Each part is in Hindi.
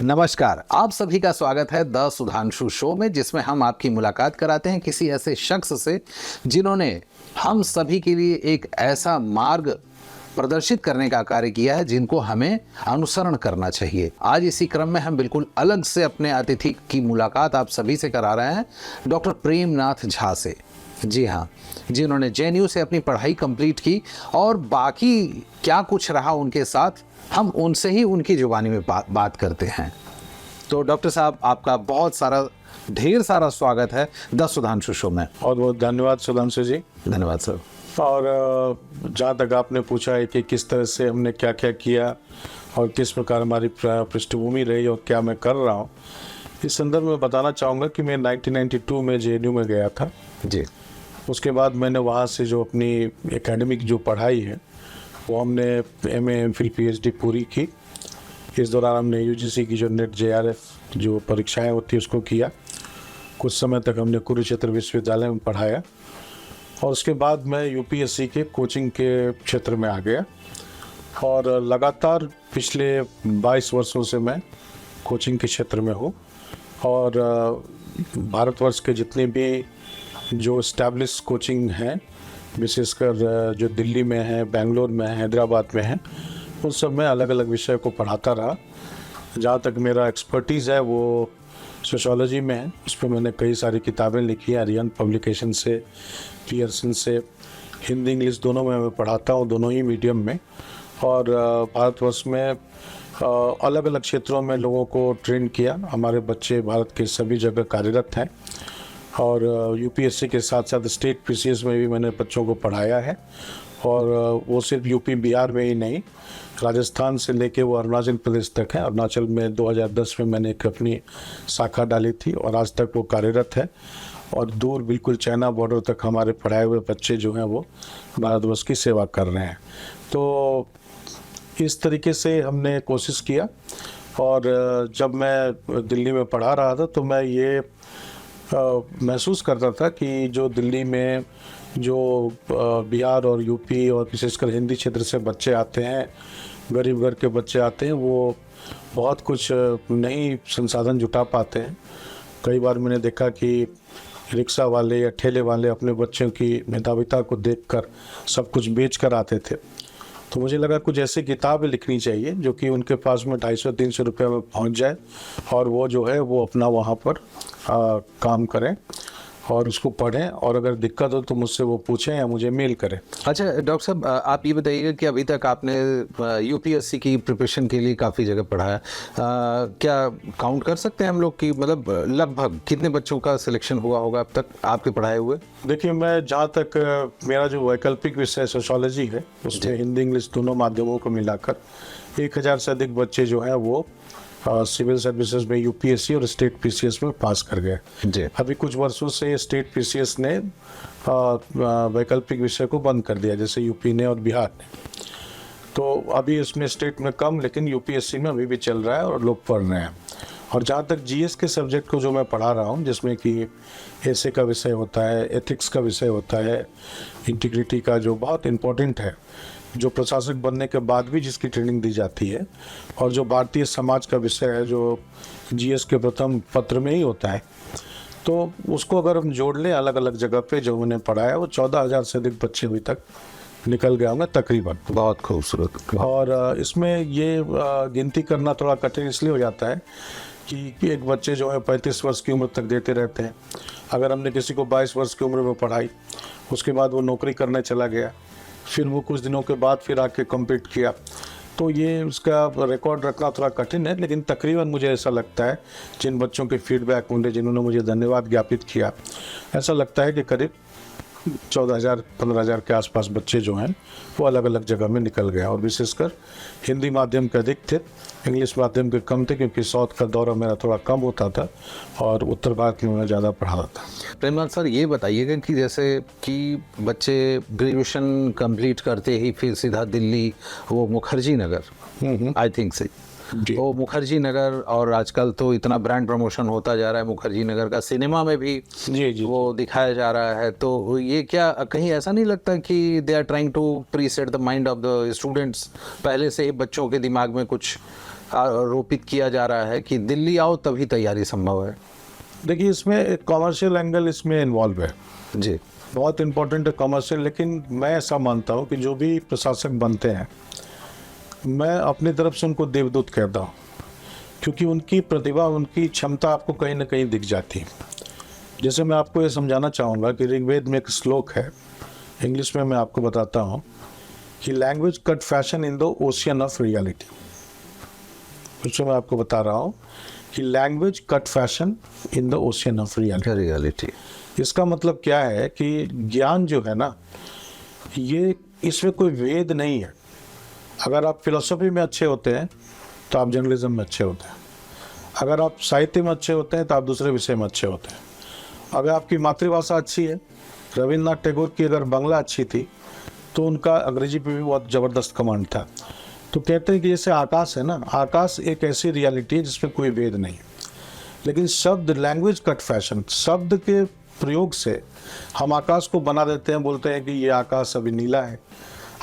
नमस्कार, आप सभी का स्वागत है द सुधांशु शो में, जिसमें हम आपकी मुलाकात कराते हैं किसी ऐसे शख्स से जिन्होंने हम सभी के लिए एक ऐसा मार्ग प्रदर्शित करने का कार्य किया है जिनको हमें अनुसरण करना चाहिए। आज इसी क्रम में हम बिल्कुल अलग से अपने अतिथि की मुलाकात आप सभी से करा रहे हैं, डॉक्टर प्रेमनाथ झा से। जी हाँ, जिन्होंने जेएनयू से अपनी पढ़ाई कंप्लीट की और बाकी क्या कुछ रहा उनके साथ, हम उनसे ही उनकी जुबानी में बात करते हैं। तो डॉक्टर साहब, आपका ढेर सारा स्वागत है द सुधांशु शो में। बहुत बहुत धन्यवाद सुधांशु जी। धन्यवाद सर। और जहाँ तक आपने पूछा है कि किस तरह से हमने क्या क्या किया और किस प्रकार हमारी पृष्ठभूमि रही और क्या मैं कर रहा हूँ, इस संदर्भ में बताना चाहूँगा कि मैं 1992 में जेएनयू में गया था जी। उसके बाद मैंने वहाँ से जो अपनी एकेडमिक जो पढ़ाई है वो हमने एमए एमफिल पीएचडी पूरी की। इस दौरान हमने यूजीसी की जो नेट जेआरएफ जो परीक्षाएं होती है उसको किया। कुछ समय तक हमने कुरुक्षेत्र विश्वविद्यालय में पढ़ाया और उसके बाद मैं यूपीएससी के कोचिंग के क्षेत्र में आ गया और लगातार पिछले 22 वर्षों से मैं कोचिंग के क्षेत्र में हूँ। और भारतवर्ष के जितने भी जो एस्टैब्लिश कोचिंग हैं, विशेषकर जो दिल्ली में है, बेंगलोर में है, हैदराबाद में है, उन सब में अलग अलग विषय को पढ़ाता रहा। जहाँ तक मेरा एक्सपर्टीज़ है वो सोशियोलॉजी में है। उस पर मैंने कई सारी किताबें लिखी हैं, आर्यन पब्लिकेशन से, पियर्सन से। हिंदी इंग्लिश दोनों में मैं पढ़ाता हूँ, दोनों ही मीडियम में। और भारतवर्ष में अलग अलग क्षेत्रों में लोगों को ट्रेन किया। हमारे बच्चे भारत के सभी जगह कार्यरत हैं और यूपीएससी के साथ साथ स्टेट पीसीएस में भी मैंने बच्चों को पढ़ाया है। और वो सिर्फ यूपी बिहार में ही नहीं, राजस्थान से लेके वो अरुणाचल प्रदेश तक है। अरुणाचल में 2010 में मैंने एक अपनी शाखा डाली थी और आज तक वो कार्यरत है। और दूर बिल्कुल चाइना बॉर्डर तक हमारे पढ़ाए हुए बच्चे जो हैं वो भारतवर्ष की सेवा कर रहे हैं। तो इस तरीके से हमने कोशिश किया। और जब मैं दिल्ली में पढ़ा रहा था तो मैं ये महसूस करता था कि जो दिल्ली में जो बिहार और यूपी और विशेषकर हिंदी क्षेत्र से बच्चे आते हैं, गरीब घर के बच्चे आते हैं, वो बहुत कुछ नहीं संसाधन जुटा पाते हैं। कई बार मैंने देखा कि रिक्शा वाले या ठेले वाले अपने बच्चों की मेधाविता को देखकर सब कुछ बेच कर आते थे। तो मुझे लगा कुछ ऐसी किताबें लिखनी चाहिए जो कि उनके पास में 250-300 रुपये में पहुंच जाए और वो जो है वो अपना वहाँ पर काम करें और उसको पढ़ें, और अगर दिक्कत हो तो मुझसे वो पूछें या मुझे मेल करें। अच्छा डॉक्टर साहब, आप ये बताइएगा कि अभी तक आपने यूपीएससी की प्रिपरेशन के लिए काफ़ी जगह पढ़ाया, क्या काउंट कर सकते हैं हम लोग कि मतलब लगभग कितने बच्चों का सिलेक्शन हुआ होगा अब तक आपके पढ़ाए हुए? देखिए, मैं जहाँ तक मेरा जो वैकल्पिक विषय सोशियोलॉजी है उसमें हिंदी इंग्लिश दोनों माध्यमों को मिलाकर 1000 से अधिक बच्चे जो हैं वो सिविल सर्विसेज में यूपीएससी और स्टेट पीसीएस में पास कर गए। अभी कुछ वर्षों से स्टेट पीसीएस ने वैकल्पिक विषय को बंद कर दिया, जैसे यूपी ने और बिहार ने। तो अभी इसमें स्टेट में कम, लेकिन यूपीएससी में अभी भी चल रहा है और लोग पढ़ रहे हैं। और जहाँ तक जीएस के सब्जेक्ट को जो मैं पढ़ा रहा हूँ, जिसमें कि ऐसे का विषय होता है, एथिक्स का विषय होता है, इंटीग्रिटी का जो बहुत इम्पोर्टेंट है, जो प्रशासक बनने के बाद भी जिसकी ट्रेनिंग दी जाती है, और जो भारतीय समाज का विषय है जो जीएस के प्रथम पत्र में ही होता है, तो उसको अगर हम जोड़ लें अलग अलग जगह पे जो मैंने पढ़ाया, वो 14,000 से अधिक बच्चे अभी तक निकल गया होंगे तकरीबन। बहुत खूबसूरत। और इसमें ये गिनती करना थोड़ा कठिन इसलिए हो जाता है कि एक बच्चे जो है 35 वर्ष की उम्र तक देते रहते हैं। अगर हमने किसी को 22 वर्ष की उम्र में पढ़ाई, उसके बाद वो नौकरी करने चला गया, फिर वो कुछ दिनों के बाद फिर आके कम्पीट किया, तो ये उसका रिकॉर्ड रखना थोड़ा कठिन है। लेकिन तकरीबन मुझे ऐसा लगता है, जिन बच्चों के फीडबैक मिले, जिन्होंने मुझे धन्यवाद ज्ञापित किया, ऐसा लगता है कि करीब 14,000-15,000 के आसपास बच्चे जो हैं वो अलग अलग जगह में निकल गए। और विशेषकर हिंदी माध्यम के अधिक थे, इंग्लिश माध्यम के कम थे, क्योंकि साउथ का दौरा मेरा थोड़ा कम होता था और उत्तर भारत में मैं ज़्यादा पढ़ा था। प्रेमनाथ सर, ये बताइएगा कि जैसे कि बच्चे ग्रेजुएशन कंप्लीट करते ही फिर सीधा दिल्ली, वो मुखर्जी नगर आई थिंक से, तो मुखर्जी नगर, और आजकल तो इतना ब्रांड प्रमोशन होता जा रहा है मुखर्जी नगर का, सिनेमा में भी जी वो दिखाया जा रहा है। तो ये क्या कहीं ऐसा नहीं लगता कि they are trying to preset the mind of the students, पहले से ही बच्चों के दिमाग में कुछ आरोपित किया जा रहा है कि दिल्ली आओ तभी तैयारी संभव है। देखिए, इसमें एक कॉमर्शियल एंगल इसमें इन्वॉल्व है, जी, बहुत इंपॉर्टेंट है कॉमर्शियल। लेकिन मैं ऐसा मानता हूँ कि जो भी प्रशासक बनते हैं, मैं अपनी तरफ से उनको देवदूत कहता हूँ, क्योंकि उनकी प्रतिभा, उनकी क्षमता आपको कहीं ना कहीं दिख जाती है। जैसे मैं आपको ये समझाना चाहूँगा कि ऋग्वेद में एक श्लोक है, इंग्लिश में मैं आपको बताता हूँ कि language cut fashion in the ocean of reality. उसमें मैं आपको बता रहा हूँ कि language cut fashion in the ocean of reality. इसका मतलब क्या है कि ज्ञान जो है ना, ये इसमें कोई भेद नहीं है। अगर आप फिलोसफी में अच्छे होते हैं तो आप जर्नलिज्म में अच्छे होते हैं, अगर आप साहित्य में अच्छे होते हैं तो आप दूसरे विषय में अच्छे होते हैं। अगर आपकी मातृभाषा अच्छी है, रविन्द्रनाथ टैगोर की अगर बांग्ला अच्छी थी तो उनका अंग्रेजी पे भी बहुत ज़बरदस्त कमांड था। तो कहते हैं कि जैसे आकाश है ना, आकाश एक ऐसी रियलिटी है जिसमें कोई भेद नहीं, लेकिन शब्द, लैंग्वेज कट फैशन, शब्द के प्रयोग से हम आकाश को बना देते हैं। बोलते हैं कि ये आकाश अभी नीला है,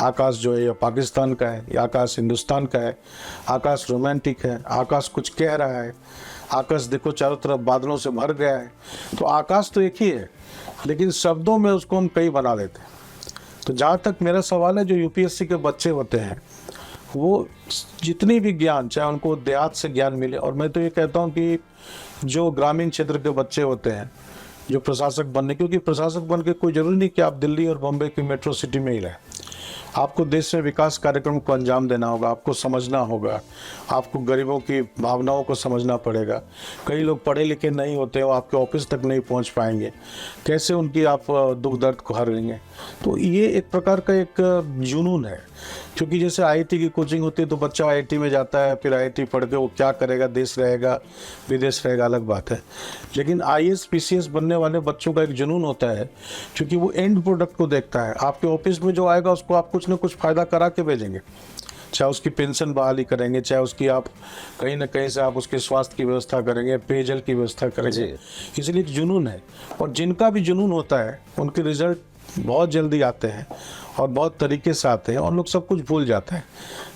आकाश जो है ये पाकिस्तान का है, ये आकाश हिंदुस्तान का है, आकाश रोमांटिक है, आकाश कुछ कह रहा है, आकाश देखो चारों तरफ बादलों से भर गया है। तो आकाश तो एक ही है, लेकिन शब्दों में उसको हम कई बना देते हैं। तो जहाँ तक मेरा सवाल है, जो यूपीएससी के बच्चे होते हैं, वो जितनी भी ज्ञान, चाहे उनको देहात से ज्ञान मिले, और मैं तो ये कहता हूँ कि जो ग्रामीण क्षेत्र के बच्चे होते हैं जो प्रशासक बनने, क्योंकि प्रशासक बन के कोई जरूरी नहीं कि आप दिल्ली और बॉम्बे की मेट्रो सिटी में ही रहें, आपको देश में विकास कार्यक्रम को अंजाम देना होगा, आपको समझना होगा, आपको गरीबों की भावनाओं को समझना पड़ेगा। कई लोग पढ़े लिखे नहीं होते, वो आपके ऑफिस तक नहीं पहुंच पाएंगे, कैसे उनकी आप दुख दर्द को हर लेंगे। तो ये एक प्रकार का एक जुनून है, क्योंकि जैसे आईआईटी की कोचिंग होती है तो बच्चा आईआईटी में जाता है, फिर आईआईटी पढ़ के वो क्या करेगा, देश रहेगा विदेश रहेगा, अलग बात है। लेकिन आईएएस पीसीएस बनने वाले बच्चों का एक जुनून होता है, क्योंकि वो एंड प्रोडक्ट को देखता है। आपके ऑफिस में जो आएगा उसको आप कुछ ना कुछ फ़ायदा करा के भेजेंगे, चाहे उसकी पेंशन बहाली करेंगे, चाहे उसकी आप कहीं ना कहीं से आप उसके स्वास्थ्य की व्यवस्था करेंगे, पेयजल की व्यवस्था करेंगे। इसलिए एक जुनून है, और जिनका भी जुनून होता है उनके रिजल्ट बहुत जल्दी आते हैं और बहुत तरीके से आते हैं, और लोग सब कुछ भूल जाते हैं।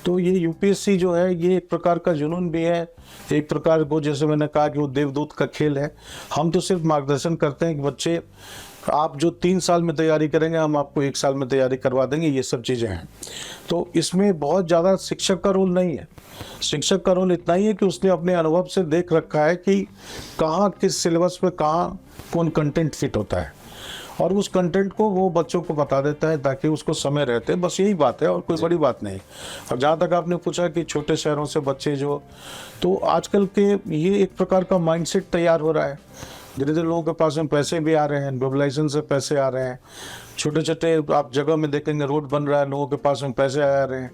तो ये यूपीएससी जो है, ये एक प्रकार का जुनून भी है, एक प्रकार को, जैसे मैंने कहा कि वो देवदूत का खेल है। हम तो सिर्फ मार्गदर्शन करते हैं कि बच्चे, आप जो 3 साल में तैयारी करेंगे हम आपको 1 साल में तैयारी करवा देंगे, ये सब चीज़ें हैं। तो इसमें बहुत ज़्यादा शिक्षक का रोल नहीं है। शिक्षक का रोल इतना ही है कि उसने अपने अनुभव से देख रखा है कि कहाँ, किस सिलेबस में कहाँ कौन कंटेंट फिट होता है, और उस कंटेंट को वो बच्चों को बता देता है ताकि उसको समय रहते। बस यही बात है, और कोई बड़ी बात नहीं। और जहाँ तक आपने पूछा कि छोटे शहरों से बच्चे जो, तो आजकल के ये एक प्रकार का माइंडसेट तैयार हो रहा है। धीरे धीरे लोगों के पास में पैसे भी आ रहे हैं, ग्लोबलाइजेशन से पैसे आ रहे हैं, छोटे छोटे आप जगह में देखेंगे रोड बन रहा है, लोगों के पास में पैसे आ रहे हैं,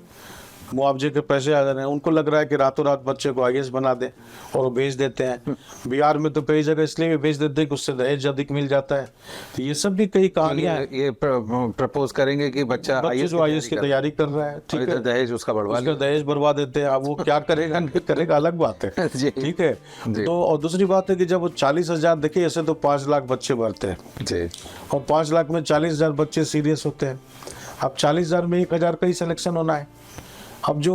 मुआवजे के पैसे आ रहे हैं। उनको लग रहा है कि रातों रात बच्चे को आईएएस बना दें, और वो भेज देते हैं। बिहार में तो कई जगह इसलिए भी भेज देते हैं कि उससे दहेज अधिक मिल जाता है। तो ये सब भी कई कहानियां हैं। ये प्रपोज करेंगे कि बच्चा जो आईएएस की तैयारी कर रहा है, ठीक है, दहेज उसका बढ़वा, उसका दहेज बढ़वा देते हैं। अब वो क्या करेगा नहीं करेगा अलग बात है, ठीक है। तो और दूसरी बात है कि जब वो 40,000, देखिए ऐसे तो 5 लाख बच्चे भरते हैं जी, और 5 लाख में 40,000 बच्चे सीरियस होते हैं। अब 40,000 में 1,000 का ही सिलेक्शन होना है। अब जो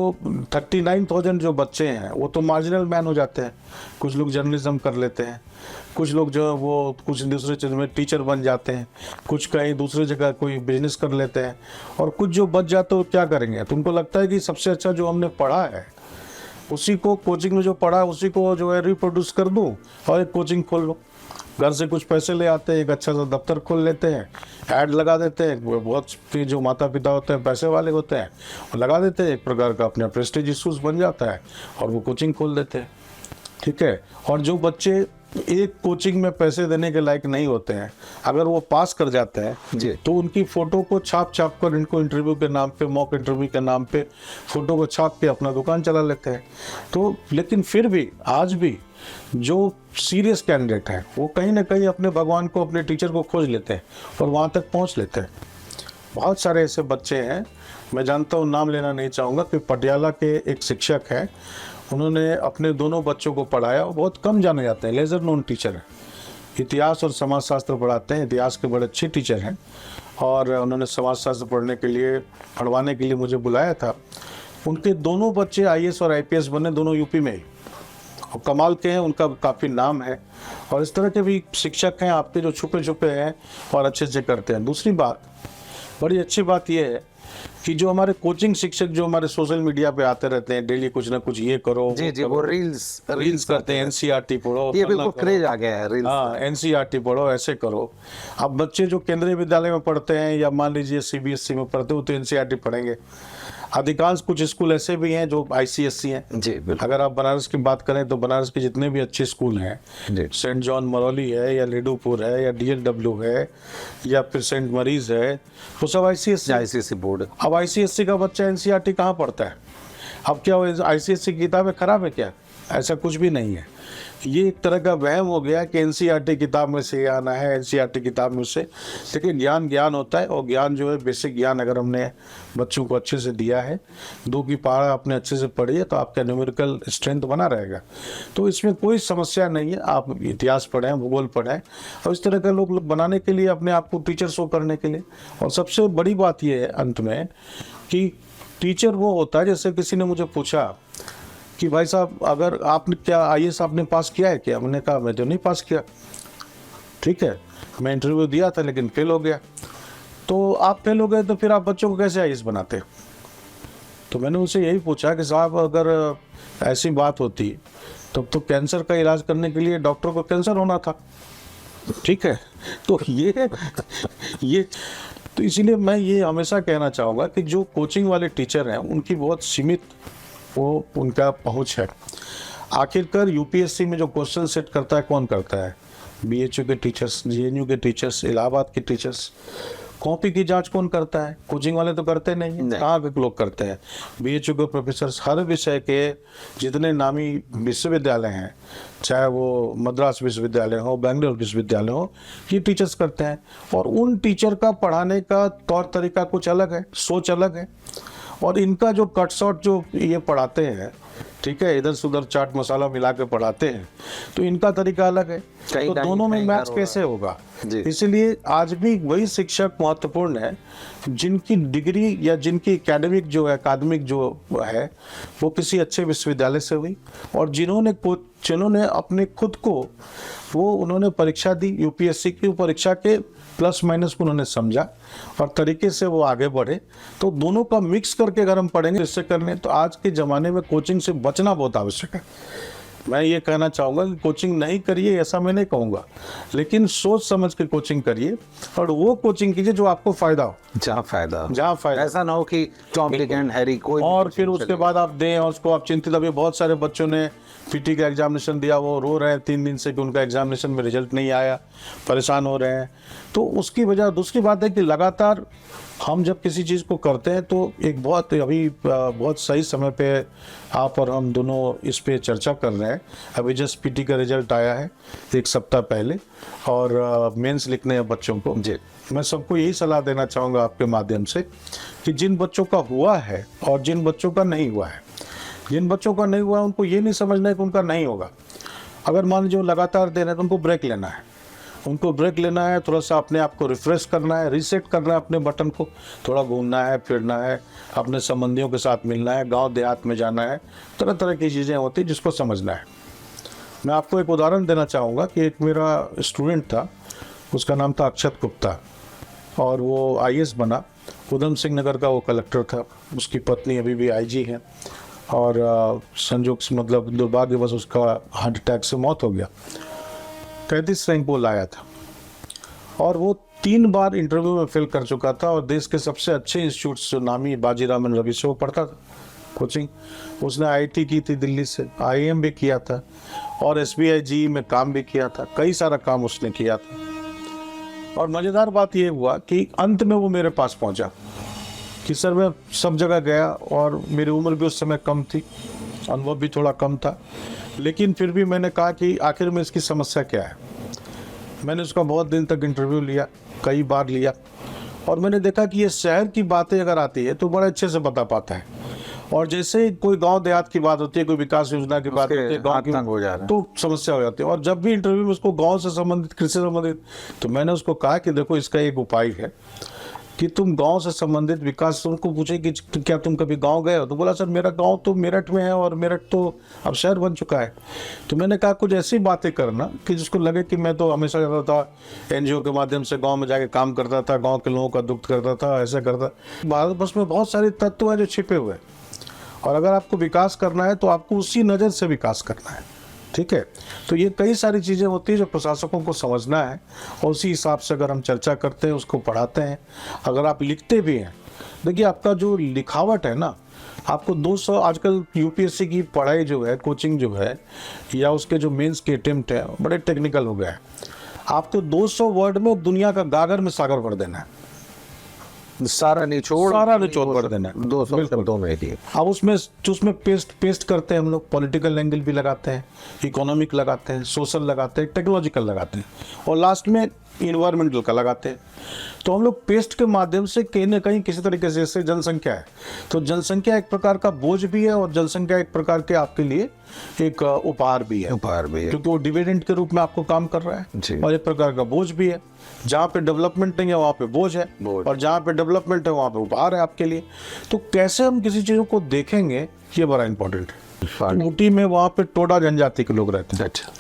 39,000 जो बच्चे हैं वो तो मार्जिनल मैन हो जाते हैं। कुछ लोग जर्नलिज्म कर लेते हैं, कुछ लोग जो वो कुछ दूसरे चीज़ में टीचर बन जाते हैं, कुछ कहीं दूसरी जगह कोई बिजनेस कर लेते हैं, और कुछ जो बच जाते हैं वो क्या करेंगे। तो उनको लगता है कि सबसे अच्छा जो हमने पढ़ा है उसी को, कोचिंग में जो पढ़ा है उसी को जो है रिप्रोड्यूस कर दूँ और एक कोचिंग खोल लो। घर से कुछ पैसे ले आते हैं, एक अच्छा सा दफ्तर खोल लेते हैं, ऐड लगा देते हैं। बहुत जो माता पिता होते हैं पैसे वाले होते हैं, वो लगा देते हैं, एक प्रकार का अपना प्रेस्टीज इशूज बन जाता है, और वो कोचिंग खोल देते हैं, ठीक है। और जो बच्चे एक कोचिंग में पैसे देने के लायक नहीं होते हैं, अगर वो पास कर जाते हैं तो उनकी फ़ोटो को छाप कर इनको इंटरव्यू के नाम पे, मॉक इंटरव्यू के नाम पे फ़ोटो को छाप के अपना दुकान चला लेते हैं। तो लेकिन फिर भी आज भी जो सीरियस कैंडिडेट है वो कहीं ना कहीं अपने भगवान को, अपने टीचर को खोज लेते हैं और वहाँ तक पहुँच लेते हैं। बहुत सारे ऐसे बच्चे हैं, मैं जानता हूँ, नाम लेना नहीं चाहूँगा, कि पटियाला के एक शिक्षक हैं, उन्होंने अपने दोनों बच्चों को पढ़ाया। और बहुत कम जाने जाते हैं, लेजर नोन टीचर है, इतिहास और समाजशास्त्र पढ़ाते हैं, इतिहास के बड़े अच्छे टीचर हैं। और उन्होंने समाजशास्त्र पढ़ने के लिए, पढ़वाने के लिए मुझे बुलाया था। उनके दोनों बच्चे आईएएस और आईपीएस बने, दोनों यूपी में ही, और कमाल के हैं, उनका काफ़ी नाम है। और इस तरह के भी शिक्षक हैं आपके जो छुपे छुपे हैं और अच्छे से करते हैं। दूसरी बात, बड़ी अच्छी बात यह है कि जो हमारे कोचिंग शिक्षक जो हमारे सोशल मीडिया पे आते रहते हैं डेली, कुछ ना कुछ ये करो, जी जी, वो रील्स करते हैं, एनसीईआरटी पढ़ो, ये बिल्कुल क्रेज आ गया है रील्स। हाँ, एनसीईआरटी पढ़ो, ऐसे करो। अब बच्चे जो केंद्रीय विद्यालय में पढ़ते हैं या मान लीजिए सीबीएसई में पढ़ते हो तो एनसीईआरटी पढ़ेंगे। अधिकांश कुछ स्कूल ऐसे भी हैं जो आईसीएसई हैं। जी बिल्कुल। अगर आप बनारस की बात करें तो बनारस के जितने भी अच्छे स्कूल हैं, जी। सेंट जॉन मरौली है या लिडूपुर है या डीएलडब्ल्यू है या फिर सेंट मरीज है, वो सब आईसीएसई बोर्ड। अब आईसीएसई का बच्चा एनसीईआरटी कहाँ पढ़ता है? अब क्या आईसीएसई की किताबें खराब है क्या? ऐसा कुछ भी नहीं है। ये एक तरह का वहम हो गया कि एनसीईआरटी किताब में से आना है, एनसीईआरटी किताब में से। देखिए, ज्ञान ज्ञान होता है, और ज्ञान जो है बेसिक ज्ञान अगर हमने बच्चों को अच्छे से दिया है, 2 की पहाड़ा आपने अच्छे से पढ़ी है, तो आपका न्यूमेरिकल स्ट्रेंथ बना रहेगा। तो इसमें कोई समस्या नहीं है। आप इतिहास पढ़ें, भूगोल पढ़ें, और इस तरह का लोग बनाने के लिए, अपने आप को टीचर शो करने के लिए। और सबसे बड़ी बात यह है अंत में कि टीचर वो होता है, जैसे किसी ने मुझे पूछा कि भाई साहब, अगर आपने क्या आईएएस आपने पास किया है क्या? मैंने कहा मैं तो नहीं पास किया। ठीक है, मैं इंटरव्यू दिया था लेकिन फेल हो गया। तो आप फेल हो गए तो फिर आप बच्चों को कैसे आईएएस बनाते? तो मैंने उनसे यही पूछा कि साहब, अगर ऐसी बात होती तब तो कैंसर का इलाज करने के लिए डॉक्टर को कैंसर होना था। ठीक है, तो ये तो इसीलिए मैं ये हमेशा कहना चाहूँगा कि जो कोचिंग वाले टीचर हैं उनकी बहुत सीमित वो उनका पहुंच है। आखिरकार यूपीएससी में जो क्वेश्चन सेट करता है कौन करता है? बीएचयू के टीचर्स, जेएनयू के टीचर्स, इलाहाबाद के टीचर्स। कॉपी की जांच कौन करता है? कोचिंग वाले तो करते नहीं। कहाँ के लोग करते हैं? बीएचयू के प्रोफेसर, हर विषय के जितने नामी विश्वविद्यालय हैं, चाहे वो मद्रास विश्वविद्यालय हो, बेंगलोर विश्वविद्यालय हो, ये टीचर्स करते हैं। और उन टीचर का पढ़ाने का तौर तरीका कुछ अलग है, सोच अलग है। और इनका जो कट शॉट जो ये पढ़ाते हैं, ठीक है, इधर से उधर चाट मसाला मिला के पढ़ाते हैं, तो इनका तरीका अलग है। तो दोनों में मैच कैसे होगा? इसलिए आज भी वही शिक्षक महत्वपूर्ण है जिनकी डिग्री या जिनकी एकेडमिक जो है वो किसी अच्छे विश्वविद्यालय से हुई, और जिन्होंने अपने खुद को उन्होंने परीक्षा दी, यूपीएससी की परीक्षा के प्लस माइनस को उन्होंने समझा और तरीके से वो आगे बढ़े। तो दोनों का मिक्स करके अगर हम पढ़ेंगे इससे करने, तो आज के ज़माने में कोचिंग से बचना बहुत आवश्यक है। मैं ये कहना चाहूँगा कि कोचिंग नहीं करिए ऐसा मैं नहीं कहूँगा, लेकिन सोच समझ के कोचिंग करिए, और वो कोचिंग कीजिए जो आपको फ़ायदा हो, जहाँ फ़ायदा, ऐसा ना हो कि कॉम्प्लिकेंट हैरी कोई, और फिर उसके बाद आप दें और उसको आप चिंतित। अभी बहुत सारे बच्चों ने पीटी का एग्जामिनेशन दिया, वो रो रहे हैं 3 दिन से कि उनका एग्जामिनेशन में रिजल्ट नहीं आया, परेशान हो रहे हैं। तो उसकी वजह, दूसरी बात है कि लगातार हम जब किसी चीज़ को करते हैं तो एक बहुत सही समय पे आप और हम दोनों इस पे चर्चा कर रहे हैं। अभी जस्ट पीटी का रिजल्ट आया है 1 सप्ताह पहले, और मेंस लिखने हैं बच्चों को। जी, मैं सबको यही सलाह देना चाहूँगा आपके माध्यम से कि जिन बच्चों का हुआ है और जिन बच्चों का नहीं हुआ है, जिन बच्चों का नहीं हुआ है उनको ये नहीं समझना है कि उनका नहीं होगा। अगर मान लीजिए लगातार दे रहे हैं तो उनको ब्रेक लेना है, थोड़ा सा अपने आप को रिफ्रेश करना है, रीसेट करना है, अपने बटन को थोड़ा घूमना है, फिरना है, अपने संबंधियों के साथ मिलना है, गांव देहात में जाना है, तरह तरह की चीज़ें होती हैं जिसको समझना है। मैं आपको एक उदाहरण देना चाहूँगा कि एक मेरा स्टूडेंट था, उसका नाम था अक्षत गुप्ता, और वो आईएएस बना। उधम सिंह नगर का वो कलेक्टर था, उसकी पत्नी अभी भी आईजी है, और संयोग से मतलब दुर्भाग्यवश उसका हार्ट अटैक से मौत हो गया। 33 रैंक वो लाया था, और वो 3 बार इंटरव्यू में फेल कर चुका था, और देश के सबसे अच्छे इंस्टीट्यूट जो नामी बाजीरामन रवि से वो पढ़ता था कोचिंग। उसने आईआईटी की थी दिल्ली से, आईएम भी किया था, और एसबीआई जी में काम भी किया था, कई सारा काम उसने किया था। और मज़ेदार बात ये हुआ कि अंत में वो मेरे पास पहुंचा कि सर मैं सब जगह गया, और मेरी उम्र भी उस समय कम थी, अनुभव भी थोड़ा कम था, लेकिन फिर भी मैंने कहा कि आखिर में इसकी समस्या क्या है। मैंने उसका बहुत दिन तक इंटरव्यू लिया, कई बार लिया, और मैंने देखा कि ये शहर की बातें अगर आती है तो बड़े अच्छे से बता पाता है, और जैसे कोई गांव देहात की बात होती है, कोई विकास योजना की बात होती है, गांव की हो जा रहा है, तो समस्या हो जाती है। और जब भी इंटरव्यू में उसको गांव से संबंधित, कृषि से संबंधित, तो मैंने उसको कहा कि देखो इसका एक उपाय है कि तुम गांव से संबंधित विकास, तुमको पूछे कि क्या तुम कभी गांव गए हो, तो बोला सर मेरा गांव तो मेरठ में है और मेरठ तो अब शहर बन चुका है। तो मैंने कहा कुछ ऐसी बातें करना कि जिसको लगे कि मैं तो हमेशा जाता था एनजीओ के माध्यम से, गांव में जाके काम करता था, गांव के लोगों का दुख करता था, ऐसा करता। भारतवर्ष में बहुत सारे तत्व हैं जो छिपे हुए हैं, और अगर आपको विकास करना है तो आपको उसी नज़र से विकास करना है। ठीक है, तो ये कई सारी चीज़ें होती हैं जो प्रशासकों को समझना है, और उसी हिसाब से अगर हम चर्चा करते हैं, उसको पढ़ाते हैं, अगर आप लिखते भी हैं। देखिए आपका जो लिखावट है ना, आपको 200 आजकल यूपीएससी की पढ़ाई जो है, कोचिंग जो है, या उसके जो मेंस के अटेम्प्ट है, बड़े टेक्निकल हो गए हैं। आपको 200 वर्ड में दुनिया का गागर में सागर भर देना है, सारा निचोड़ भर देना है 200 शब्दों में ही। अब उसमें पेस्ट करते हैं हम लोग, पॉलिटिकल एंगल भी लगाते हैं, इकोनॉमिक लगाते हैं, सोशल लगाते हैं, टेक्नोलॉजिकल लगाते हैं, और लास्ट में इन्वायरमेंटल का लगाते हैं। तो हम लोग पेस्ट के माध्यम से कहीं ना कहीं किसी तरीके से, जैसे जनसंख्या है, तो जनसंख्या एक प्रकार का बोझ भी है, और जनसंख्या एक प्रकार के आपके लिए एक उपहार भी है, क्योंकि वो डिविडेंड के रूप में आपको काम कर रहा है, और एक प्रकार का बोझ भी है। जहाँ पे डेवलपमेंट नहीं है वहाँ पे बोझ है, और जहाँ पे डेवलपमेंट है वहाँ पे उपहार है आपके लिए। तो कैसे हम किसी चीज़ों को देखेंगे, ये बड़ा इंपॉर्टेंट है। ऊटी में वहाँ पे टोडा जनजाति के लोग रहते हैं। अच्छा,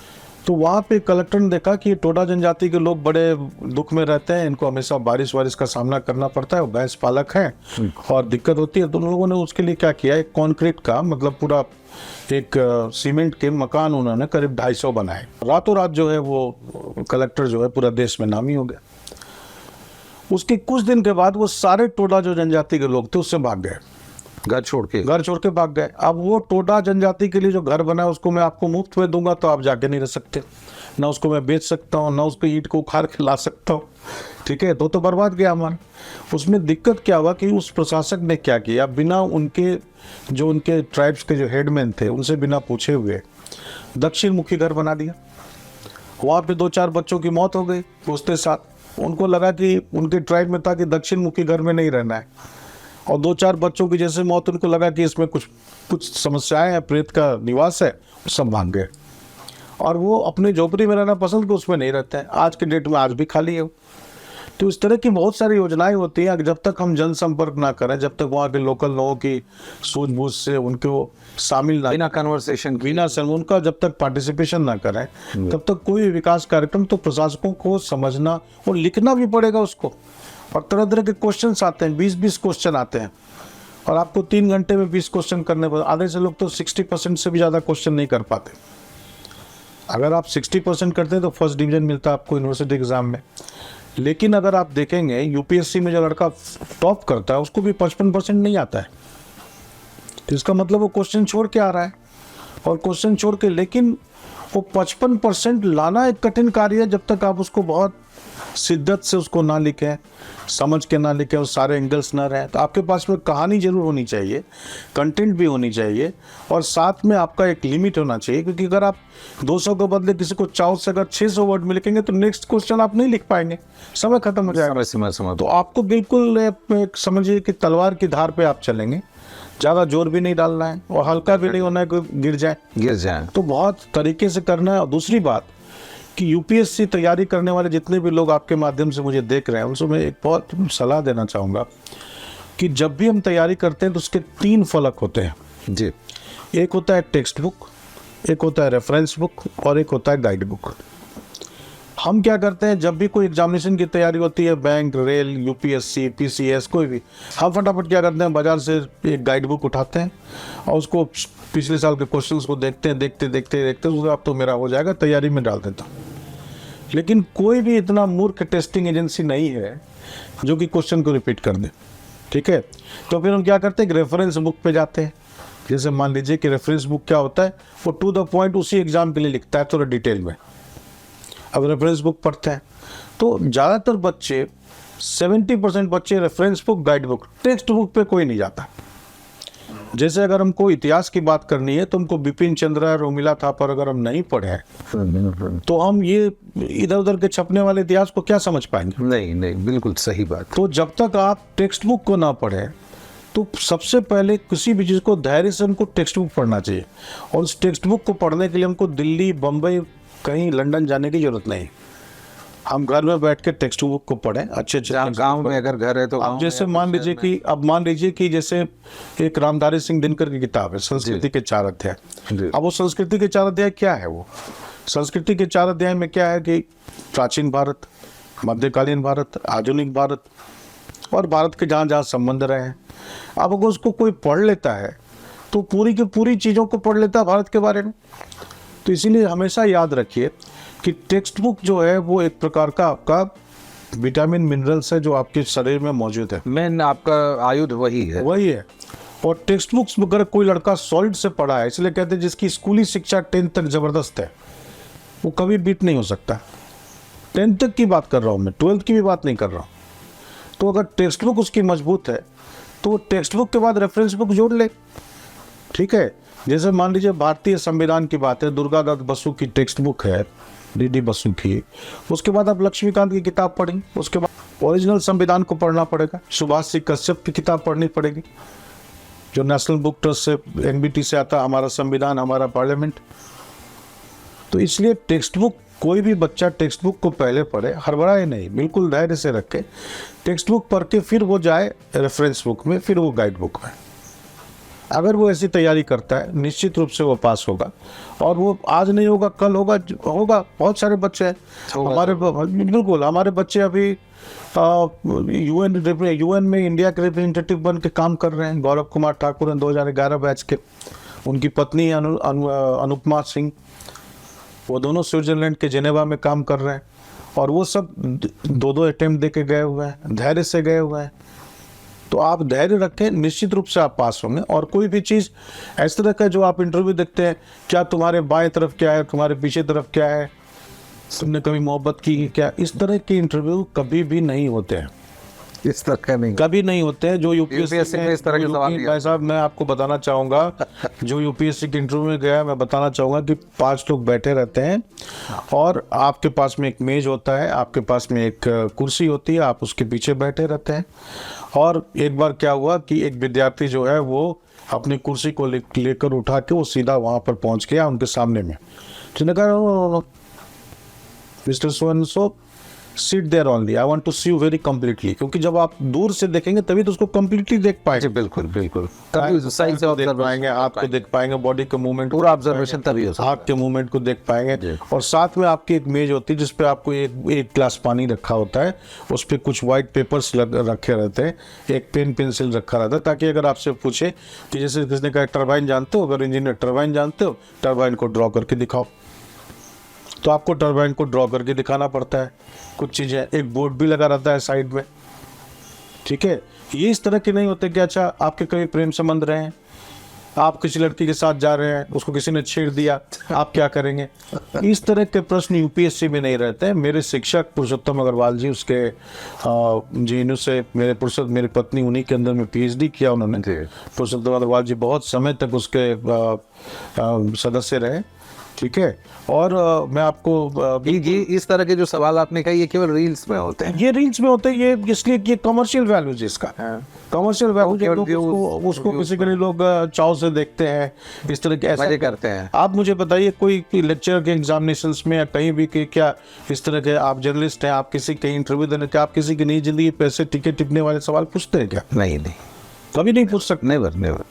तो वहाँ पे कलेक्टर ने देखा कि टोडा जनजाति के लोग बड़े दुख में रहते हैं, इनको हमेशा बारिश वारिश का सामना करना पड़ता है, वो भैंस पालक हैं और दिक्कत होती है। तो उन लोगों ने उसके लिए क्या किया, एक कंक्रीट का, मतलब पूरा एक सीमेंट के मकान उन्होंने करीब 250 बनाए। रातों रात जो है वो कलेक्टर जो है पूरा देश में नामी हो गया। उसके कुछ दिन के बाद वो सारे टोडा जो जनजाति के लोग थे उससे भाग गए, घर छोड़ के भाग गए। अब वो टोडा जनजाति के लिए जो घर बना है उसको मैं आपको मुफ्त में दूंगा तो आप जाके नहीं रह सकते, ना उसको मैं बेच सकता हूँ, ना उसको ईंट को उखाड़ के ला सकता हूँ। ठीक है, तो बर्बाद गया हमारा। उसमें दिक्कत क्या हुआ कि उस प्रशासक ने क्या किया, बिना उनके ट्राइब्स के जो हेडमैन थे उनसे बिना पूछे हुए दक्षिण मुखी घर बना दिया। वहाँ पे 2-4 बच्चों की मौत हो गई उसके साथ। उनको लगा कि उनके ट्राइब में था कि दक्षिण मुखी घर में नहीं रहना है, और 2-4 बच्चों की जैसे मौत, उनको लगा कि इसमें कुछ समस्याएं हैं, प्रेत का निवास है, सब भाग गए। और वो अपने झोपड़ी में रहना पसंद को उसमें नहीं रहते हैं। आज के डेट में आज भी खाली है। तो इस तरह की बहुत सारी योजनाएं होती हैं। जब तक हम जनसंपर्क ना करें, जब तक वहाँ के लोकल लोगों की सूझबूझ से उनको शामिल ना, बिना उनका जब तक पार्टिसिपेशन ना करें, तब तक कोई विकास कार्यक्रम, तो प्रशासकों को समझना और लिखना भी पड़ेगा उसको। और तरह तरह के क्वेश्चन आते हैं, 20-20 क्वेश्चन आते हैं, और आपको 3 घंटे में 20 क्वेश्चन करने पर आधे से लोग तो 60% से भी ज़्यादा क्वेश्चन नहीं कर पाते। अगर आप 60% करते हैं तो फर्स्ट डिवीजन मिलता है आपको यूनिवर्सिटी एग्जाम में। लेकिन अगर आप देखेंगे यूपीएससी में जो लड़का टॉप करता है उसको भी 55% नहीं आता है। तो इसका मतलब वो क्वेश्चन छोड़ के आ रहा है, और क्वेश्चन छोड़ के, लेकिन वो 55% लाना एक कठिन कार्य है जब तक आप उसको बहुत शिद्दत से उसको ना लिखें, समझ के ना लिखें, और सारे एंगल्स ना रहें। तो आपके पास में कहानी जरूर होनी चाहिए, कंटेंट भी होनी चाहिए, और साथ में आपका एक लिमिट होना चाहिए। क्योंकि अगर आप 200 के बदले किसी को 4 से अगर 600 वर्ड में लिखेंगे तो नेक्स्ट क्वेश्चन आप नहीं लिख पाएंगे, समय खत्म हो जाएगा। समय तो आपको बिल्कुल समझिए कि तलवार की धार पे आप चलेंगे, ज़्यादा जोर भी नहीं डालना है और हल्का भी नहीं होना है कि गिर जाए। तो बहुत तरीके से करना है। और दूसरी बात कि यूपीएससी तैयारी करने वाले जितने भी लोग आपके माध्यम से मुझे देख रहे हैं, उनसे मैं एक बहुत सलाह देना चाहूँगा कि जब भी हम तैयारी करते हैं तो उसके 3 फलक होते हैं जी। एक होता है टेक्स्ट बुक, एक होता है रेफरेंस बुक, और एक होता है गाइड बुक। हम क्या करते हैं, जब भी कोई एग्जामिनेशन की तैयारी होती है, बैंक, रेल, यूपीएससी, पीसीएस, कोई भी, हम फटाफट क्या करते हैं, बाजार से एक गाइड बुक उठाते हैं और उसको पिछले साल के क्वेश्चंस को देखते उसको अब तो मेरा हो जाएगा, तैयारी में डाल देता हूँ। लेकिन कोई भी इतना मूर्ख टेस्टिंग एजेंसी नहीं है जो कि क्वेश्चन को रिपीट कर दे। ठीक है, तो फिर हम क्या करते हैं, रेफरेंस बुक पे जाते हैं। जैसे मान लीजिए कि रेफरेंस बुक क्या होता है, वो टू द पॉइंट उसी एग्जाम के लिए लिखता है, थोड़ा डिटेल में। अब रेफरेंस बुक पढ़ते हैं तो ज़्यादातर बच्चे, 70% बच्चे reference book, guide book, text book पे कोई नहीं जाता। जैसे अगर हमको इतिहास की बात करनी है तो हमको बिपिन चंद्र, रोमिला थापर अगर हम नहीं पढ़े तो हम ये इधर उधर के छपने वाले इतिहास को क्या समझ पाएंगे? नहीं, बिल्कुल सही बात। तो जब तक आप टेक्स्ट बुक को ना पढ़े, तो सबसे पहले किसी भी चीज़ को धैर्य से हमको टेक्स्ट बुक पढ़ना चाहिए। और उस टेक्स्ट बुक को पढ़ने के लिए हमको दिल्ली, बम्बई, कहीं लंदन जाने की जरूरत नहीं। हम घर में बैठ के टेक्स्ट बुक को पढ़ें, अच्छे जहाँ गांव में अगर घर है तो गाँव अब में जैसे या मान फिर लीजिए शहर में। कि अब मान लीजिए कि जैसे एक रामधारी सिंह दिनकर की किताब है संस्कृति के 4 अध्याय। जी। अब वो संस्कृति के 4 अध्याय क्या है? वो संस्कृति के 4 अध्याय में क्या है कि प्राचीन भारत, मध्यकालीन भारत, आधुनिक भारत और भारत के जहाँ जहाँ संबंध रहे हैं। अब अगर उसको कोई पढ़ लेता है तो पूरी की पूरी चीज़ों को पढ़ लेता है भारत के बारे में। तो इसीलिए हमेशा याद रखिए कि टेक्स्ट बुक जो है वो एक प्रकार का आपका विटामिन मिनरल्स है जो आपके शरीर में मौजूद है, मेन आपका आयुध वही है। वही है। और टेक्स्ट बुक्स में अगर कोई लड़का सॉलिड से पढ़ा है, इसलिए कहते हैं जिसकी स्कूली शिक्षा 10th तक जबरदस्त है वो कभी बीट नहीं हो सकता। 10th तक की बात कर रहा हूँ मैं, 12th की भी बात नहीं कर रहा हूँ। तो अगर टेक्स्ट बुक उसकी मजबूत है तो वो टेक्स्ट बुक के बाद रेफरेंस बुक जोड़ ले, ठीक है। जैसे मान लीजिए भारतीय संविधान की बात है, दुर्गा दत्त बसु की टेक्स्ट बुक है, डी बसु की। उसके बाद आप लक्ष्मीकांत की किताब पढ़ेंगे, उसके बाद ओरिजिनल संविधान को पढ़ना पड़ेगा, सुभाष सिंह कश्यप की किताब पढ़नी पड़ेगी जो नेशनल बुक ट्रस्ट से एनबीटी से आता, हमारा संविधान हमारा पार्लियामेंट। तो इसलिए टेक्स्ट बुक, कोई भी बच्चा टेक्स्ट बुक को पहले पढ़े, हड़बड़ाए नहीं, बिल्कुल धैर्य से रखे। टेक्स्ट बुक पढ़ के फिर वो जाए रेफरेंस बुक में, फिर वो गाइड बुक में। अगर वो ऐसी तैयारी करता है निश्चित रूप से वो पास होगा। और वो आज नहीं होगा कल होगा, होगा। बहुत सारे बच्चे हैं हमारे, बिल्कुल हमारे बच्चे अभी यूएन में इंडिया के रिप्रेजेंटेटिव बन के काम कर रहे हैं। गौरव कुमार ठाकुर हैं 2011 बैच के, उनकी पत्नी अनुपमा सिंह, वो दोनों स्विट्जरलैंड के जेनेवा में काम कर रहे हैं। और वो सब 2-2 अटेम्प्ट दे के गए हुए हैं, धैर्य से गए हुए हैं। तो आप धैर्य रखें, निश्चित रूप से आप पास होंगे। और कोई भी चीज़ इस तरह का जो आप इंटरव्यू देखते हैं, क्या तुम्हारे बाएं तरफ क्या है, तुम्हारे पीछे तरफ क्या है, तुमने कभी मोहब्बत की क्या, इस तरह के इंटरव्यू कभी भी नहीं होते हैं, इस तरह का नहीं, कभी नहीं होते हैं। जो यूपीएससी में इस तरह के सवाल भाई साहब मैं आपको बताना चाहूँगा, जो यूपीएससी के इंटरव्यू में गया, मैं बताना चाहूँगा कि 5 लोग बैठे रहते हैं और आपके पास में एक मेज होता है, आपके पास में एक कुर्सी होती है, आप उसके पीछे बैठे रहते हैं। और एक बार क्या हुआ कि एक विद्यार्थी जो है वो अपनी कुर्सी को लेकर उठा के वो सीधा वहाँ पर पहुँच गया उनके सामने में। जिन्होंने कहा, mister so and so sit there only, I want to see you very completely. क्योंकि जब आप दूर से देखेंगे तभी तो उसको कंप्लीटली देख पाएंगे। बिल्कुल बिल्कुल, तभी सही से देख पाएंगे, हाथ को देख पाएंगे, बॉडी के मूवमेंट, पूरा ऑब्जर्वेशन तभी हो सकता हाथ के मूवमेंट को देख पाएंगे। और साथ में आपकी एक मेज होती है जिस पे आपको एक गिलास पानी रखा होता है, उस पे कुछ व्हाइट पेपर्स रखे रहते हैं, एक पेन पेंसिल रखा रहता है, ताकि अगर आपसे पूछे कि जैसे किसने कहा टरबाइन जानते हो, अगर इंजीनियर टरबाइन जानते हो, टरबाइन को ड्रॉ करके दिखाओ, तो आपको टरबाइन को ड्रॉ करके दिखाना पड़ता है। कुछ चीज़ें, एक बोर्ड भी लगा रहता है साइड में, ठीक है। ये इस तरह के नहीं होते कि अच्छा आपके कभी प्रेम संबंध रहे हैं, आप किसी लड़की के साथ जा रहे हैं, उसको किसी ने छेड़ दिया, आप क्या करेंगे। इस तरह के प्रश्न यूपीएससी में नहीं रहते हैं। मेरे शिक्षक पुरुषोत्तम अग्रवाल जी, उसके जेएनयू से मेरी पत्नी उन्हीं के अंदर में पीएचडी किया उन्होंने। पुरुषोत्तम अग्रवाल जी बहुत समय तक उसके सदस्य रहे, ठीक है। और मैं आपको ये इस तरह के जो सवाल आपने कहा, ये केवल रील्स में होते हैं। ये रील्स में होते हैं, ये इसलिए कि कमर्शियल वैल्यूज इसका, कमर्शियल वैल्यू, उसको बेसिकली लोग चाव से देखते हैं, इस तरह के ऐसे करते हैं। आप मुझे बताइए कोई लेक्चर के एग्जामिनेशंस में या कहीं भी कि क्या इस तरह के, आप जर्नलिस्ट हैं, आप किसी के इंटरव्यू देने के, आप किसी की नई जिंदगी पैसे टिके टिपने वाले सवाल पूछते हैं क्या? नहीं, कभी नहीं पूछ सकते, नेवर।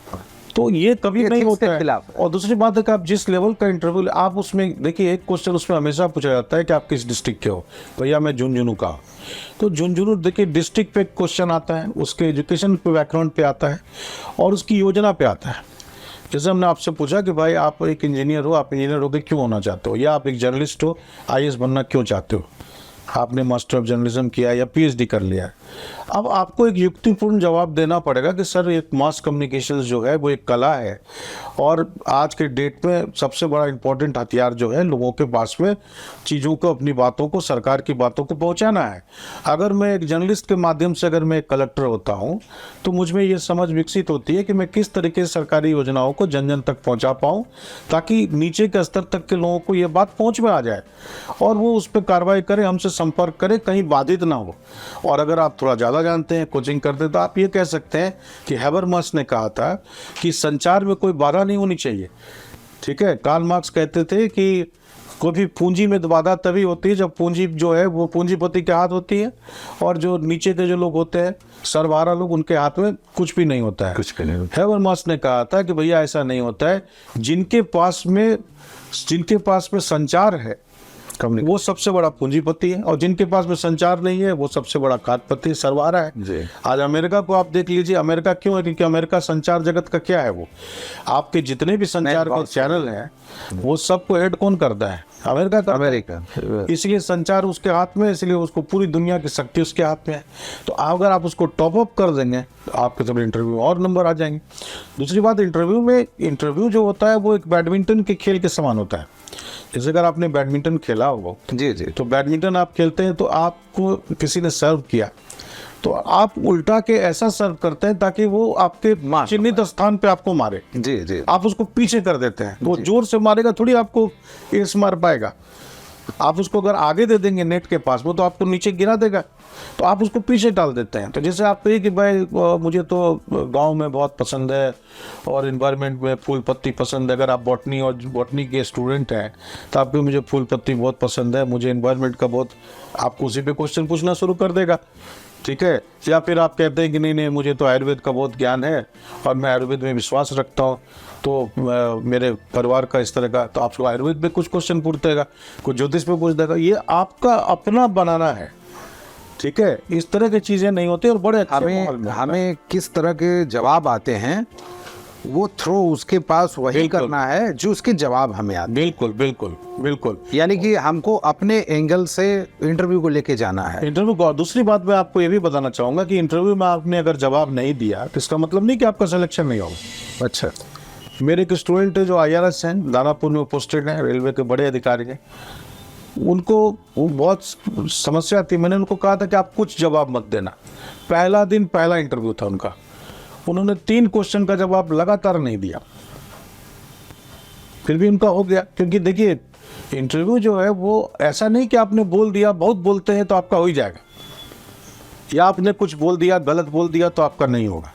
तो ये कभी नहीं होता है। खिलाफ। और दूसरी बात है कि आप जिस लेवल का इंटरव्यू, आप उसमें देखिए, एक क्वेश्चन उसमें हमेशा पूछा जाता है कि आप किस डिस्ट्रिक्ट के हो। भैया मैं झुंझुनू का। तो झुंझुनू देखिए, डिस्ट्रिक्ट पे क्वेश्चन आता है, उसके एजुकेशन पे बैकग्राउंड पे आता है और उसकी योजना पे आता है। जैसे हमने आपसे पूछा कि भाई आप एक इंजीनियर हो, आप इंजीनियर होकर क्यों होना चाहते हो, या आप एक जर्नलिस्ट हो, आईएएस बनना क्यों चाहते हो, आपने मास्टर ऑफ जर्नलिज्म किया या पीएचडी कर लिया। अब आपको एक युक्तिपूर्ण जवाब देना पड़ेगा कि सर एक मास कम्युनिकेशन जो है वो एक कला है, और आज के डेट में सबसे बड़ा इंपॉर्टेंट हथियार जो है लोगों के पास में चीज़ों को, अपनी बातों को, सरकार की बातों को पहुंचाना है। अगर मैं एक जर्नलिस्ट के माध्यम से अगर मैं एक कलेक्टर होता हूं तो मुझ में ये समझ विकसित होती है कि मैं किस तरीके से सरकारी योजनाओं को जन जन तक पहुँचा पाऊँ, ताकि नीचे के स्तर तक के लोगों को ये बात पहुँच में आ जाए और वो उस पर कार्रवाई करें, हमसे संपर्क करें, कहीं बाधित ना हो। और अगर आप थोड़ा ज़्यादा जानते हैं, कोचिंग करते, तो आप ये कह सकते हैं कि हैबरमास ने कहा था कि संचार में कोई बाधा नहीं होनी चाहिए, ठीक है। कार्ल मार्क्स कहते थे कि कोई भी पूंजी में बाधा तभी होती है जब पूंजी जो है वो पूंजीपति के हाथ होती है, और जो नीचे के जो लोग होते हैं सरवारा लोग, उनके हाथ में कुछ भी नहीं होता है। कुछ भी नहीं होता। हेबरमास ने कहा था कि भैया ऐसा नहीं होता है, जिनके पास में संचार है वो सबसे बड़ा पूंजीपति है, और जिनके पास में संचार नहीं है वो सबसे बड़ा खातपति सरवारा है जी। आज अमेरिका को आप देख लीजिए, अमेरिका क्यों है? क्योंकि अमेरिका संचार जगत का क्या है, वो आपके जितने भी संचार के चैनल हैं वो सबको हेड कौन करता है? अमेरिका का। अमेरिका। इसलिए संचार उसके हाथ में, इसलिए उसको पूरी दुनिया की शक्ति उसके हाथ में है। तो अगर आप उसको टॉप अप कर देंगे तो आपके सब इंटरव्यू में और नंबर आ जाएंगे। दूसरी बात, इंटरव्यू जो होता है वो एक बैडमिंटन के खेल के समान होता है। जैसे अगर आपने बैडमिंटन खेला होगा, जी जी, तो बैडमिंटन आप खेलते हैं तो आपको किसी ने सर्व किया तो आप उल्टा के ऐसा सर्व करते हैं ताकि वो आपके चिन्हित स्थान पे आपको मारे। जी जी, आप उसको पीछे कर देते हैं, तो जोर से मारेगा थोड़ी, आपको एस मार पाएगा। आप उसको अगर आगे दे देंगे नेट के पास, वो तो आपको नीचे गिरा देगा, तो आप उसको पीछे डाल देते हैं। तो जैसे आप कहिए कि भाई मुझे तो गांव में बहुत पसंद है और इन्वायरमेंट में फूल पत्ती पसंद है। अगर आप बॉटनी के स्टूडेंट हैं तो आपको मुझे फूल पत्ती बहुत पसंद है, मुझे इन्वायरमेंट का बहुत, आपको उसी पे क्वेश्चन पूछना शुरू कर देगा, ठीक है। या फिर आप कहते हैं कि नहीं मुझे तो आयुर्वेद का बहुत ज्ञान है और मैं आयुर्वेद में विश्वास रखता हूँ, तो मेरे परिवार का इस तरह का, तो आपको आयुर्वेद पे कुछ क्वेश्चन पूछ देगा, कुछ ज्योतिष पे पूछ देगा। ये आपका अपना बनाना है, ठीक है। इस तरह की चीज़ें नहीं होती और बड़े हमें किस तरह के जवाब आते हैं वो थ्रो उसके पास वही करना है जो उसके जवाब हमें आते। बिल्कुल बिल्कुल बिल्कुल, यानी कि हमको अपने एंगल से इंटरव्यू को लेके जाना है। इंटरव्यू को। दूसरी बात मैं आपको ये भी बताना चाहूँगा कि इंटरव्यू में आपने अगर जवाब नहीं दिया तो इसका मतलब नहीं कि आपका सिलेक्शन नहीं होगा। अच्छा, मेरे एक स्टूडेंट है जो IRS हैं, दानापुर में पोस्टेड हैं, रेलवे के बड़े अधिकारी हैं। उनको वो बहुत समस्या थी। मैंने उनको कहा था कि आप कुछ जवाब मत देना। पहला दिन पहला इंटरव्यू था उनका, उन्होंने 3 क्वेश्चन का जवाब लगातार नहीं दिया, फिर भी उनका हो गया। क्योंकि देखिए इंटरव्यू जो है वो ऐसा नहीं कि आपने बोल दिया, बहुत बोलते हैं तो आपका हो ही जाएगा, या आपने कुछ बोल दिया, गलत बोल दिया तो आपका नहीं होगा।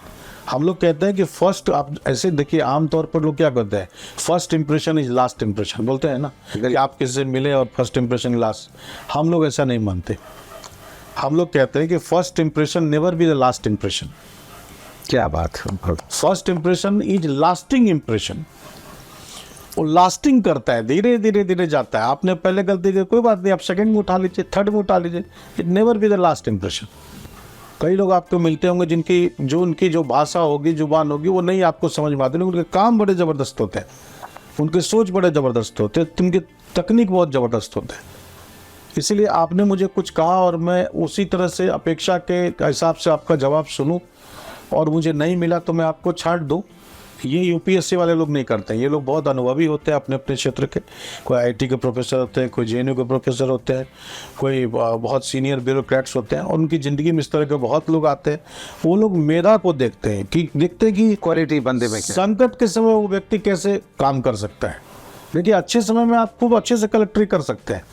हम लोग कहते हैं कि फर्स्ट, आप ऐसे देखिए आमतौर पर लोग क्या करते हैं, first impression is last impression बोलते हैं ना, कि आप किसी से मिले और फर्स्ट इंप्रेशन लास्ट। हम लोग ऐसा नहीं मानते। हम लोग कहते हैं कि first impression never be the last impression. क्या बात है। First impression is lasting impression. वो लास्टिंग करता है, धीरे धीरे धीरे जाता है। आपने पहले गलती की, कोई बात नहीं, आप सेकंड में उठा लीजिए, थर्ड में उठा लीजिए, it never be the last impression. कई लोग आपको मिलते होंगे उनकी जो भाषा होगी, जुबान होगी, वो नहीं आपको समझ में आती, उनके काम बड़े ज़बरदस्त होते हैं, उनके सोच बड़े ज़बरदस्त होते हैं, उनकी तकनीक बहुत ज़बरदस्त होते हैं। इसीलिए आपने मुझे कुछ कहा और मैं उसी तरह से अपेक्षा के हिसाब से आपका जवाब सुनूं, और मुझे नहीं मिला तो मैं आपको छांट दूं। ये UPSC वाले लोग नहीं करते हैं। ये लोग बहुत अनुभवी होते हैं अपने अपने क्षेत्र के। कोई IT के प्रोफेसर होते हैं, कोई JNU के प्रोफेसर होते हैं, कोई बहुत सीनियर ब्यूरोक्रेट्स होते हैं, और उनकी ज़िंदगी में इस तरह के बहुत लोग आते हैं। वो लोग मेधा को देखते हैं कि क्वालिटी बंदे में संकट के समय वो व्यक्ति कैसे काम कर सकता है। देखिए अच्छे समय में आप खूब अच्छे से कलेक्ट्री कर सकते हैं,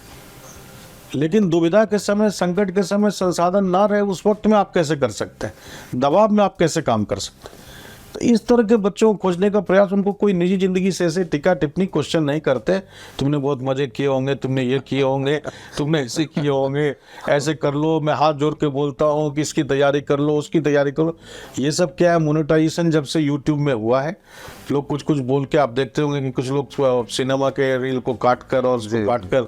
लेकिन दुविधा के समय, संकट के समय, संसाधन ना रहे उस वक्त में आप कैसे कर सकते हैं, दबाव में आप कैसे काम कर सकते हैं। तो इस तरह के बच्चों को खोजने का प्रयास, उनको कोई निजी जिंदगी से ऐसे टिक्का टिप्पणी क्वेश्चन नहीं करते। तुमने बहुत मजे किए होंगे, तुमने ये किए होंगे, तुमने ऐसे किए होंगे, ऐसे कर लो, मैं हाथ जोड़ के बोलता हूँ कि इसकी तैयारी कर लो, उसकी तैयारी करो। ये सब क्या है, मोनेटाइजेशन जब से यूट्यूब में हुआ है, लोग कुछ कुछ बोल के, आप देखते होंगे कि कुछ लोग सिनेमा के रील को काट कर और उसको काट कर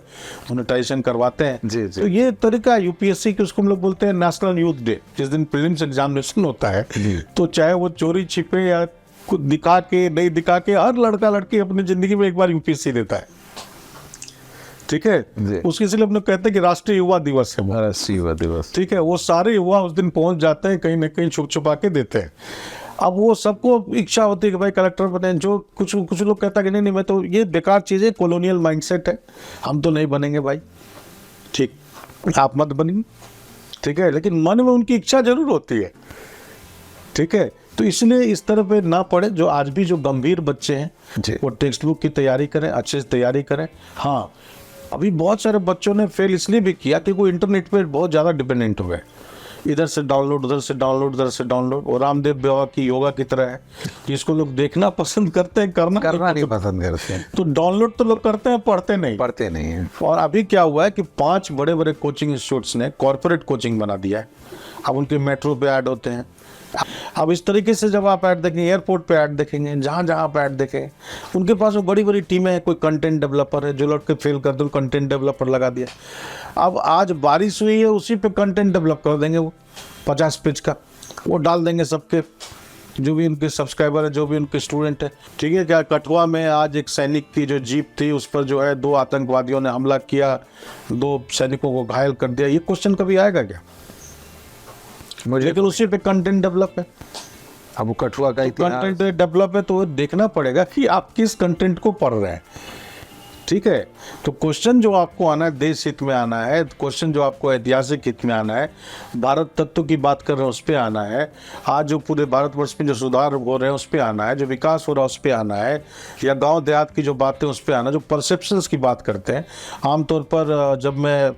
मोनेटाइजेशन करवाते हैं। जी जी। तो ये तरीका UPSC के, उसको हम लोग बोलते हैं नेशनल यूथ डे, जिस दिन प्रीलिम्स एग्जामिनेशन होता है, तो चाहे वो चोरी छिपे या कुछ दिखा के नहीं दिखा के, हर लड़का लड़की अपनी जिंदगी में एक बार UPSC देता है, ठीक है। उसके इसलिए हम लोग कहते हैं कि राष्ट्रीय युवा दिवस है, राष्ट्रीय युवा दिवस, ठीक है। वो सारे युवा उस दिन पहुंच जाते हैं, कहीं ना कहीं छुप छुपा के देते हैं। अब वो सबको इच्छा होती है कि भाई कलेक्टर बने। जो कुछ लोग कहता है कि नहीं मैं तो, ये बेकार चीज़ है, कॉलोनियल माइंडसेट है, हम तो नहीं बनेंगे भाई, ठीक, आप मत बनिए, ठीक है। लेकिन मन में उनकी इच्छा जरूर होती है, ठीक है। तो इसलिए इस तरह पे ना पड़े। जो आज भी जो गंभीर बच्चे हैं वो टेक्स्ट बुक की तैयारी करें, अच्छे से तैयारी करें। हाँ, अभी बहुत सारे बच्चों ने फेल इसलिए भी किया कि वो इंटरनेट पे बहुत ज़्यादा डिपेंडेंट हो गए। इधर से डाउनलोड, उधर से डाउनलोड, उधर से डाउनलोड। और रामदेव बाबा की योगा की तरह है, जिसको लोग देखना पसंद करते हैं, करना नहीं पसंद करते हैं, तो डाउनलोड तो लोग करते हैं, पढ़ते नहीं हैं। और अभी क्या हुआ है कि 5 बड़े बड़े कोचिंग इंस्टीट्यूट्स ने कॉर्पोरेट कोचिंग बना दिया है। अब उनके मेट्रो पे ऐड होते हैं। अब इस तरीके से जब आप ऐड देखेंगे, एयरपोर्ट पे ऐड देखेंगे, जहाँ जहाँ आप ऐड देखें, उनके पास वो बड़ी बड़ी टीमें हैं। कोई कंटेंट डेवलपर है, जो लौट के फेल कर दो, कंटेंट डेवलपर लगा दिया। अब आज बारिश हुई है, उसी पे कंटेंट डेवलप कर देंगे, वो 50 पेज का वो डाल देंगे सबके, जो भी उनके सब्सक्राइबर है, जो भी उनके स्टूडेंट है। ठीक है क्या, कठुआ में आज एक सैनिक की जो जीप थी, उस पर जो है 2 आतंकवादियों ने हमला किया, 2 सैनिकों को घायल कर दिया। ये क्वेश्चन कभी आएगा क्या? लेकिन उसी पे कंटेंट डेवलप है। अब वो कठुआ का कंटेंट डेवलप है, तो देखना पड़ेगा कि आप किस कंटेंट को पढ़ रहे हैं। ठीक है, तो क्वेश्चन जो आपको आना है देश हित में आना है, क्वेश्चन जो आपको ऐतिहासिक हित में आना है, भारत तत्व की बात कर रहे हैं उस पर आना है, आज जो पूरे भारतवर्ष में जो सुधार हो रहे हैं उस पर आना है, जो विकास हो रहा है उस पर आना है, या गांव देहात की जो बातें उस पर आना है, जो परसेप्शंस की बात करते हैं। आमतौर पर जब मैं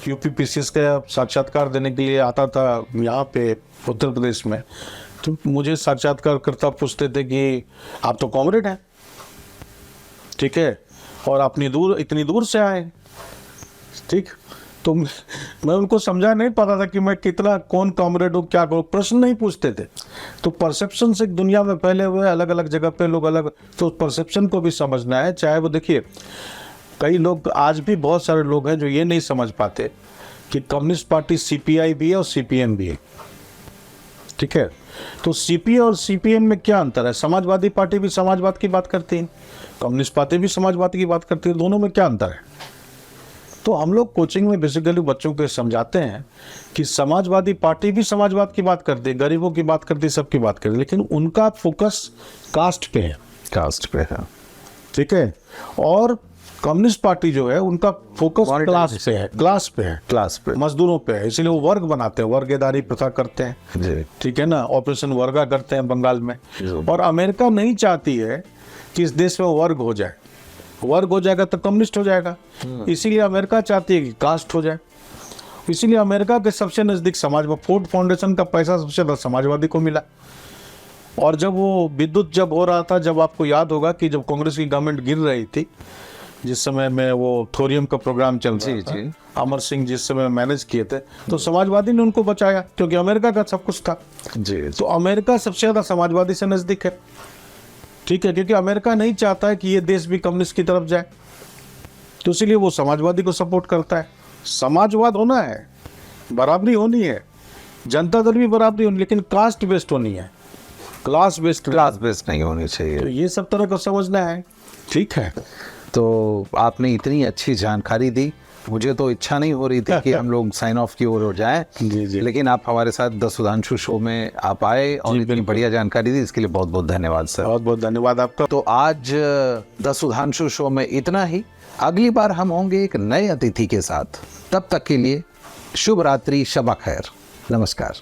UPPCS का साक्षात्कार देने के लिए आता था यहाँ पे उत्तर प्रदेश में, तो मुझे साक्षात्कारकर्ता पूछते थे कि आप तो कॉमरेड हैं, ठीक है, और इतनी दूर से आए, ठीक। तो मैं उनको समझा नहीं पाता था कि मैं कितना, कौन कॉमरेड हूँ, क्या करूँ, प्रश्न नहीं पूछते थे। तो परसेप्शन से दुनिया में फैले हुए अलग अलग जगह पे लोग अलग, तो परसेप्शन को भी समझना है। चाहे वो देखिए, कई लोग, आज भी बहुत सारे लोग हैं जो ये नहीं समझ पाते कि कम्युनिस्ट पार्टी CPI भी है और CPM भी है। ठीक है, तो CPI और CPM में क्या अंतर है? समाजवादी पार्टी भी समाजवाद की बात करती है, कम्युनिस्ट पार्टी भी समाजवाद की बात करती है, दोनों में क्या अंतर है? तो हम लोग कोचिंग में बेसिकली बच्चों को समझाते हैं कि समाजवादी पार्टी भी समाजवाद की बात करती है, गरीबों की बात करती है, सबकी बात करती है, लेकिन उनका फोकस कास्ट पे है, कास्ट पे है। ठीक है, और कम्युनिस्ट पार्टी जो है उनका फोकस क्लास पे है, क्लास पे, मजदूरों पे है। इसलिए वो वर्ग बनाते हैं, वर्गेदारी प्रथा करते हैं जी। ठीक है ना, ऑपरेशन वर्गा करते हैं बंगाल में। और अमेरिका नहीं चाहती है कि इस देश में वर्ग हो जाए, वर्ग हो जाएगा तो कम्युनिस्ट हो जाएगा, इसीलिए अमेरिका चाहती है कि कास्ट हो जाए। इसीलिए अमेरिका के सबसे नजदीक समाजवाद, फोर्ड फाउंडेशन का पैसा सबसे ज्यादा समाजवादी को मिला। और जब वो विद्युत जब हो रहा था, जब आपको याद होगा कि जब कांग्रेस की गवर्नमेंट गिर रही थी, जिस समय में वो थोरियम का प्रोग्राम चल रहा था, अमर सिंह जिस समय मैनेज किए थे, तो समाजवादी ने उनको बचाया, क्योंकि अमेरिका का सब कुछ था जी। तो अमेरिका सबसे ज्यादा समाजवादी से नजदीक है। ठीक है, क्योंकि अमेरिका नहीं चाहता है कि ये देश भी कम्युनिस्ट की तरफ जाए, तो इसीलिए वो समाजवादी को सपोर्ट करता है। समाजवाद होना है, बराबरी होनी है, जनता दल भी बराबरी होनी, लेकिन कास्ट बेस्ड होनी है, क्लास बेस्ड नहीं होनी चाहिए। तो ये सब तरह को समझना है। ठीक है, तो आपने इतनी अच्छी जानकारी दी, मुझे तो इच्छा नहीं हो रही थी कि हम लोग साइन ऑफ की ओर हो जाएं, जी। लेकिन आप हमारे साथ द सुधांशु शो में आप आए और इतनी बढ़िया जानकारी दी, इसके लिए बहुत बहुत धन्यवाद सर। बहुत बहुत धन्यवाद आपका। तो आज द सुधांशु शो में इतना ही। अगली बार हम होंगे एक नए अतिथि के साथ, तब तक के लिए शुभ रात्रि, शब खैर, नमस्कार।